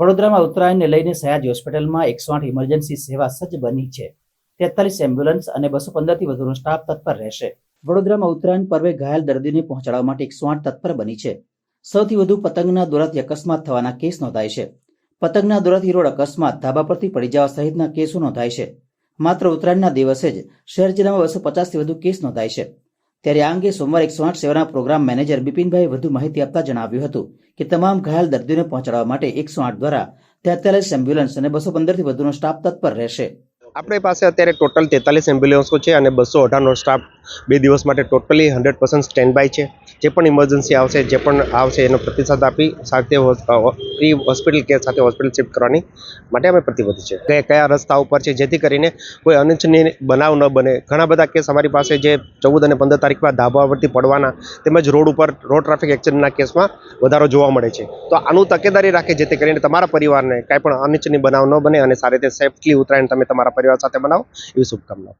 વડોદરામાં ઉત્તરાયણને લઈને સયાજી હોસ્પિટલમાં 108 ઇમરજન્સી સેવા સજ્જ બની છે। 43 એમ્બ્યુલન્સ અને 215થી વધુનો સ્ટાફ તત્પર રહેશે। વડોદરામાં ઉત્તરાયણ પર્વે ઘાયલ દર્દીને પહોંચાડવા માટે 108 તત્પર બની છે। સૌથી વધુ પતંગના દોરાથી અકસ્માત થવાના કેસ નોંધાય છે। પતંગના દોરાથી રોડ અકસ્માત, ધાબા પરથી પડી જવા સહિતના કેસો નોંધાય છે। માત્ર ઉત્તરાયણના દિવસે જ શહેર જિલ્લામાં 250થી વધુ કેસ નોંધાય છે। ત્યારે આ અંગે સોમવારે 108 સેવાના પ્રોગ્રામ મેનેજર બિપિનભાઈ વધુ માહિતી આપતા જણાવ્યું હતું કે તમામ ઘાયલ દર્દીઓને પહોંચાડવા માટે 108 દ્વારા 43 એમ્બ્યુલન્સ અને 215થી વધુનો સ્ટાફ તત્પર રહેશે। આપણી પાસે અત્યારે ટોટલ 43 એમ્બ્યુલન્સો છે અને 218નો સ્ટાફ 2 દિવસ માટે ટોટલી 100% સ્ટેન્ડ બાય છે। જે પણ ઇમરજન્સી આવશે, જે પણ આવશે એનો પ્રતિસાદ આપી સાથે હોસ્પિટલ કેસ સાથે હોસ્પિટલ શિફ્ટ કરવાની માટે અમે પ્રતિબદ્ધ છે। કે કયા રસ્તા ઉપર છે જેથી કરીને કોઈ અનિચ્છનીય બનાવ ન બને। ઘણા બધા કેસ અમારી પાસે જે 14 અને 15 તારીખમાં ધાબા પરથી પડવાના તેમજ રોડ ઉપર રોડ ટ્રાફિક એક્સિડન્ટના કેસમાં વધારો જોવા મળે છે। તો આનું તકેદારી રાખે જેથી કરીને તમારા પરિવારને કાંઈ પણ અનિચ્છનીય બનાવ ન બને અને સારી રીતે સેફલી ઉત્તરાયણ તમે તમારા પરિવાર સાથે બનાવો એવી શુભકામનાઓ।